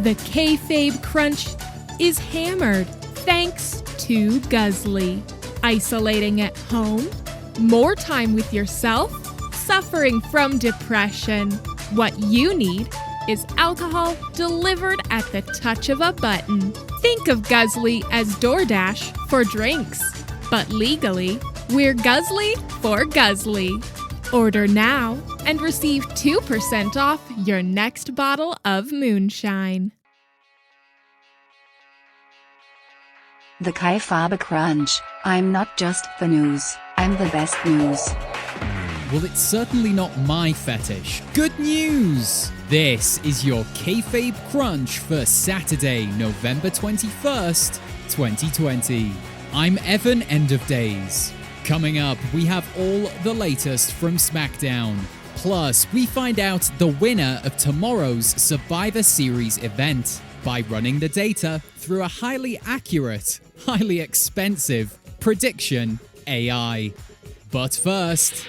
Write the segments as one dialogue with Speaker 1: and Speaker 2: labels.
Speaker 1: The Kayfabe Crunch is hammered thanks to Guzzly. Isolating at home? More time with yourself? Suffering from depression? What you need is alcohol delivered at the touch of a button. Think of Guzzly as DoorDash for drinks. But legally, we're Guzzly for Guzzly. Order now and receive 2% off your next bottle of moonshine.
Speaker 2: The Kayfabe Crunch. I'm not just the news, I'm the best news.
Speaker 3: Well, it's certainly not my fetish. Good news! This is your Kayfabe Crunch for Saturday, November 21st, 2020. I'm Evan End of Days. Coming up, we have all the latest from SmackDown. Plus, we find out the winner of tomorrow's Survivor Series event by running the data through a highly accurate, highly expensive prediction AI. But first,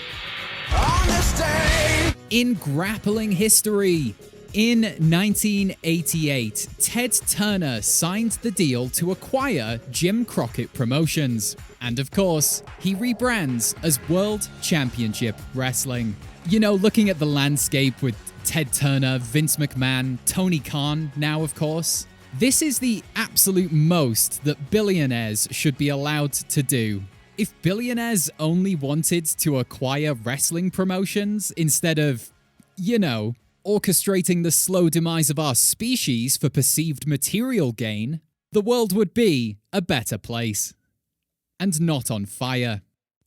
Speaker 3: on this day in grappling history, in 1988, Ted Turner signed the deal to acquire Jim Crockett Promotions. And of course, he rebrands as World Championship Wrestling. You know, looking at the landscape with Ted Turner, Vince McMahon, Tony Khan now, of course, this is the absolute most that billionaires should be allowed to do. If billionaires only wanted to acquire wrestling promotions instead of, you know, orchestrating the slow demise of our species for perceived material gain, the world would be a better place. And not on fire.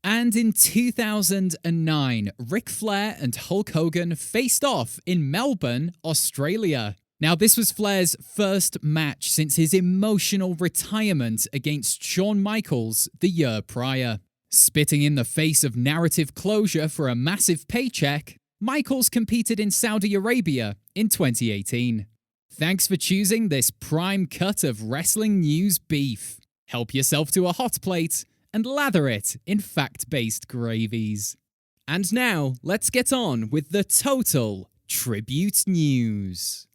Speaker 3: And in 2009, Ric Flair and Hulk Hogan faced off in Melbourne, Australia. Now, this was Flair's first match since his emotional retirement against Shawn Michaels the year prior. Spitting in the face of narrative closure for a massive paycheck, Michaels competed in Saudi Arabia in 2018. Thanks for choosing this prime cut of wrestling news beef. Help yourself to a hot plate and lather it in fact-based gravies. And now, let's get on with the total tribute news.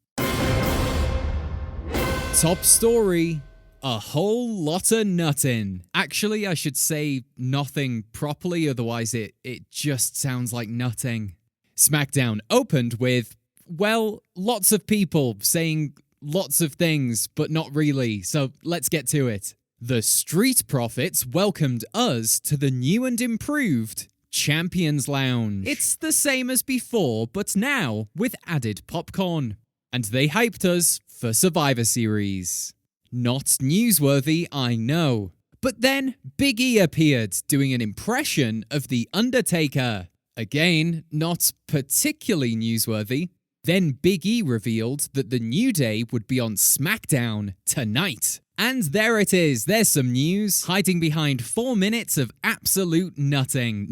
Speaker 3: Top story. A whole lot of nuttin'. Actually, I should say nothing properly, otherwise it just sounds like nutting. SmackDown opened with, well, lots of people saying lots of things, but not really, so let's get to it. The Street Profits welcomed us to the new and improved Champions Lounge. It's the same as before, but now with added popcorn. And they hyped us for Survivor Series. Not newsworthy, I know. But then Big E appeared doing an impression of The Undertaker. Again, not particularly newsworthy. Then Big E revealed that the New Day would be on SmackDown tonight. And there it is, there's some news, hiding behind 4 minutes of absolute nothing.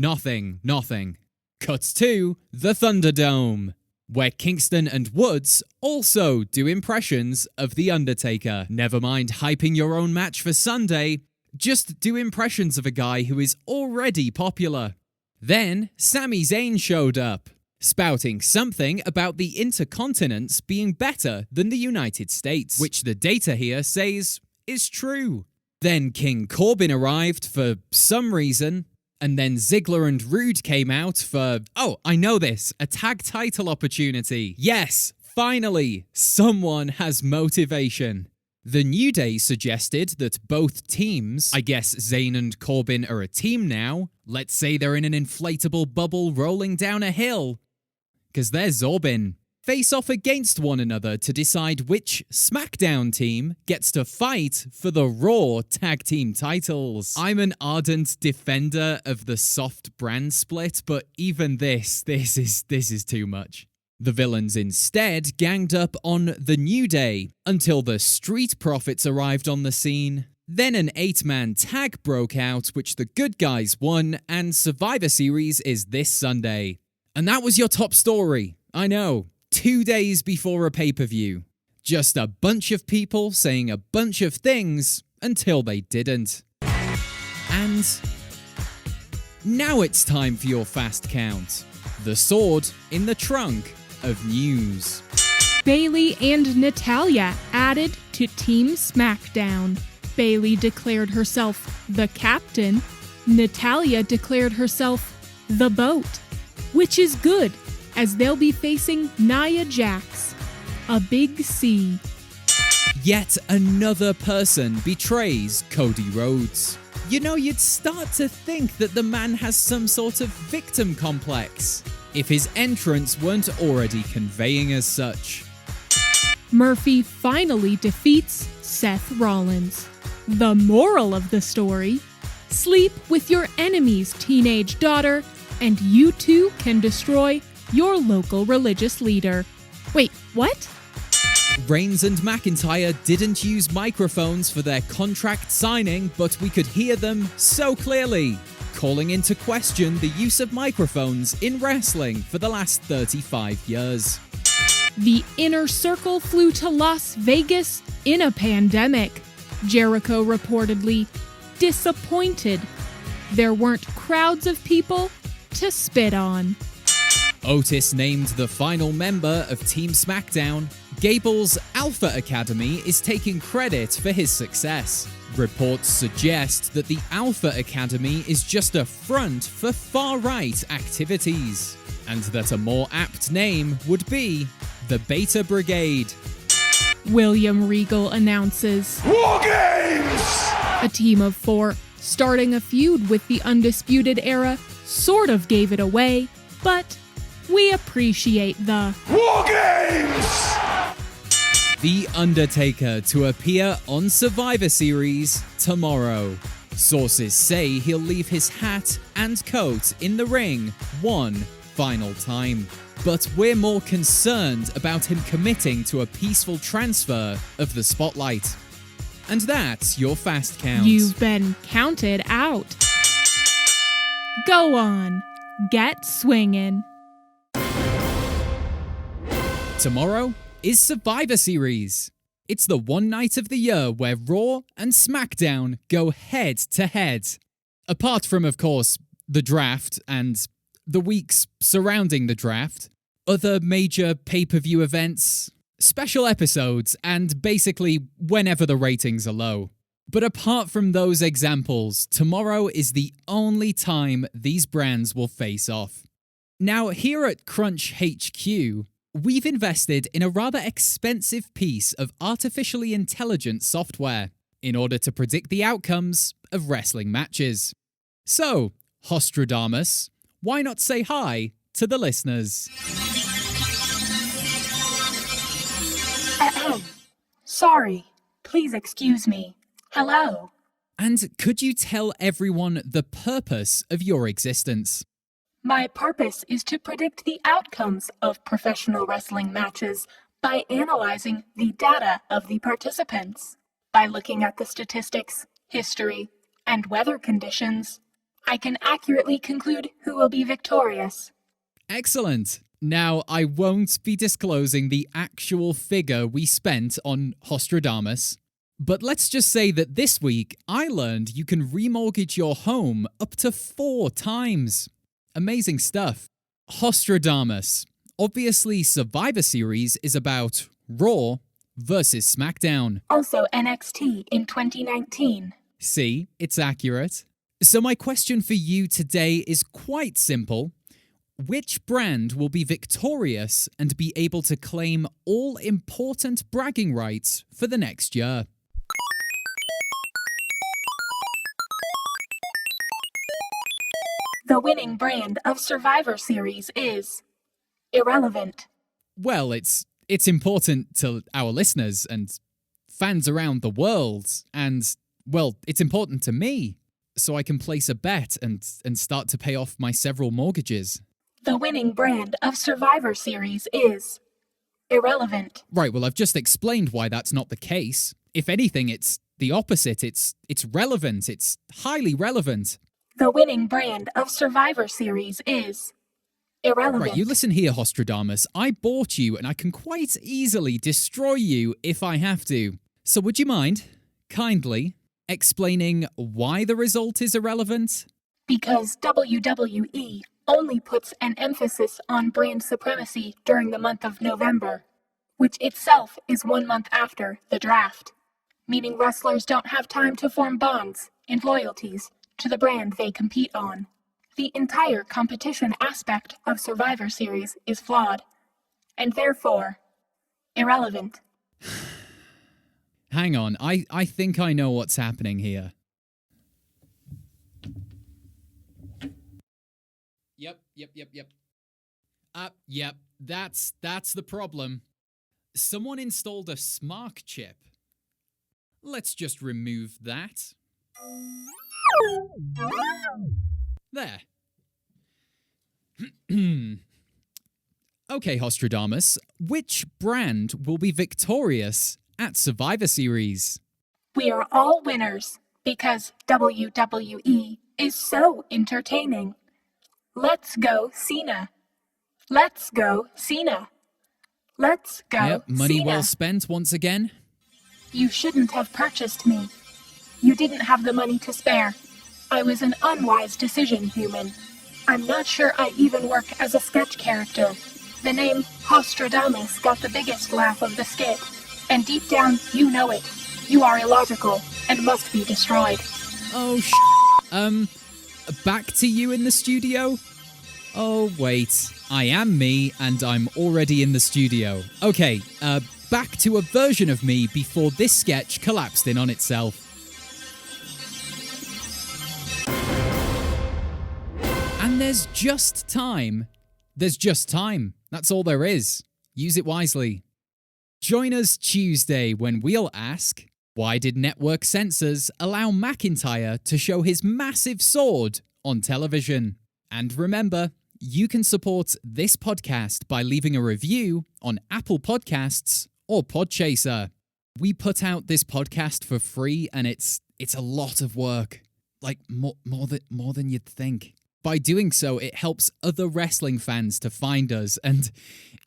Speaker 3: Cut to the Thunderdome, where Kingston and Woods also do impressions of The Undertaker. Never mind hyping your own match for Sunday, just do impressions of a guy who is already popular. Then Sami Zayn showed up, spouting something about the Intercontinents being better than the United States, which the data here says is true. Then King Corbin arrived for some reason, and then Ziggler and Rude came out for, oh, I know this, a tag title opportunity. Yes, finally, someone has motivation. The New Day suggested that both teams, I guess Zayn and Corbin are a team now, let's say they're in an inflatable bubble rolling down a hill, because they're Zorbin, face off against one another to decide which SmackDown team gets to fight for the Raw tag team titles. I'm an ardent defender of the soft brand split, but even this is too much. The villains instead ganged up on the New Day until the Street Profits arrived on the scene. Then an 8-man tag broke out, which the good guys won, and Survivor Series is this Sunday. And that was your top story. I know. 2 days before a pay-per-view. Just a bunch of people saying a bunch of things until they didn't. And now it's time for your fast count. The sword in the trunk of news.
Speaker 1: Bayley and Natalya added to Team SmackDown. Bayley declared herself the captain. Natalya declared herself the boat, which is good, as they'll be facing Nia Jax, a big C.
Speaker 3: Yet another person betrays Cody Rhodes. You know, you'd start to think that the man has some sort of victim complex, if his entrance weren't already conveying as such.
Speaker 1: Murphy finally defeats Seth Rollins. The moral of the story: sleep with your enemy's teenage daughter, and you too can destroy your local religious leader. Wait, what?
Speaker 3: Reigns and McIntyre didn't use microphones for their contract signing, but we could hear them so clearly, calling into question the use of microphones in wrestling for the last 35 years.
Speaker 1: The Inner Circle flew to Las Vegas in a pandemic. Jericho reportedly disappointed there weren't crowds of people to spit on.
Speaker 3: Otis named the final member of Team SmackDown. Gable's Alpha Academy is taking credit for his success. Reports suggest that the Alpha Academy is just a front for far-right activities, and that a more apt name would be the Beta Brigade.
Speaker 1: William Regal announces
Speaker 4: War Games!
Speaker 1: a team of 4 starting a feud with the Undisputed Era. Sort of gave it away, but we appreciate the
Speaker 4: War Games!
Speaker 3: The Undertaker to appear on Survivor Series tomorrow. Sources say he'll leave his hat and coat in the ring one final time. But we're more concerned about him committing to a peaceful transfer of the spotlight. And that's your fast count.
Speaker 1: You've been counted out. Go on, get swinging.
Speaker 3: Tomorrow is Survivor Series. It's the one night of the year where Raw and SmackDown go head to head. Apart from, of course, the draft and the weeks surrounding the draft, other major pay-per-view events, special episodes, and basically whenever the ratings are low. But apart from those examples, tomorrow is the only time these brands will face off. Now, here at Crunch HQ, we've invested in a rather expensive piece of artificially intelligent software in order to predict the outcomes of wrestling matches. So, Hostradamus, why not say hi to the listeners?
Speaker 5: Sorry. Please excuse me. Hello.
Speaker 3: And could you tell everyone the purpose of your existence?
Speaker 5: My purpose is to predict the outcomes of professional wrestling matches by analyzing the data of the participants. By looking at the statistics, history, and weather conditions, I can accurately conclude who will be victorious.
Speaker 3: Excellent. Now, I won't be disclosing the actual figure we spent on Hostradamus, but let's just say that this week I learned you can remortgage your home up to 4 times. Amazing stuff. Hostradamus. Obviously, Survivor Series is about Raw versus SmackDown.
Speaker 5: Also NXT in 2019.
Speaker 3: See, it's accurate. So my question for you today is quite simple. Which brand will be victorious and be able to claim all important bragging rights for the next year?
Speaker 5: The winning brand of Survivor Series is irrelevant.
Speaker 3: Well, it's important to our listeners and fans around the world, and, well, it's important to me, so I can place a bet and start to pay off my several mortgages.
Speaker 5: The winning brand of Survivor Series is irrelevant.
Speaker 3: Right, well, I've just explained why that's not the case. If anything, it's the opposite. It's relevant. It's highly relevant.
Speaker 5: The winning brand of Survivor Series is irrelevant.
Speaker 3: Right, you listen here, Hostradamus. I bought you, and I can quite easily destroy you if I have to. So would you mind, kindly, explaining why the result is irrelevant?
Speaker 5: Because WWE only puts an emphasis on brand supremacy during the month of November. which itself is 1 month after the draft, meaning wrestlers don't have time to form bonds and loyalties to the brand they compete on. The entire competition aspect of Survivor Series is flawed, and therefore, irrelevant.
Speaker 3: Hang on, I think I know what's happening here. Yep. Yep, that's the problem. Someone installed a SMARC chip. Let's just remove that. There. Okay, Hostradamus, which brand will be victorious at Survivor Series?
Speaker 5: We are all winners because WWE is so entertaining. Let's go, Cena. Let's go, Cena. Let's go,
Speaker 3: Yep, money
Speaker 5: Cena.
Speaker 3: well spent once again.
Speaker 5: You shouldn't have purchased me. You didn't have the money to spare. I was an unwise decision, human. I'm not sure I even work as a sketch character. The name Hostradamus got the biggest laugh of the skit. And deep down, you know it. You are illogical and must be destroyed.
Speaker 3: Oh, back to you in the studio? Oh, wait. I am me, and I'm already in the studio. Okay, back to a version of me before this sketch collapsed in on itself. And there's just time. There's just time. That's all there is. Use it wisely. Join us Tuesday when we'll ask, why did network censors allow McIntyre to show his massive sword on television? And remember, you can support this podcast by leaving a review on Apple Podcasts or Podchaser. We put out this podcast for free and it's a lot of work. Like more than you'd think. By doing so, it helps other wrestling fans to find us. And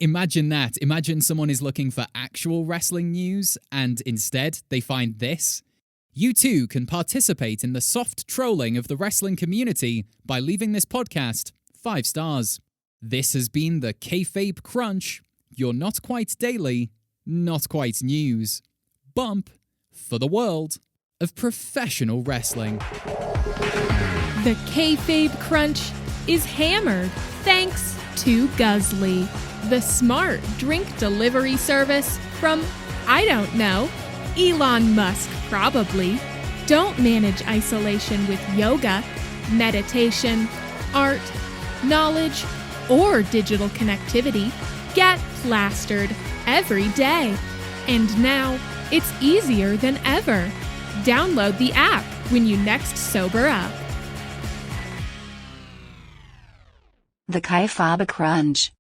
Speaker 3: imagine that. Imagine someone is looking for actual wrestling news and instead they find this. You too can participate in the soft trolling of the wrestling community by leaving this podcast 5 stars. This has been the Kayfabe Crunch, your not quite daily, not quite news bump for the world of professional wrestling.
Speaker 1: The Kayfabe Crunch is hammered thanks to Guzzly, the smart drink delivery service from, I don't know, Elon Musk probably. Don't manage isolation with yoga, meditation, art, knowledge, or digital connectivity. Get plastered every day. And now it's easier than ever. Download the app when you next sober up.
Speaker 2: The Kayfabe Crunch.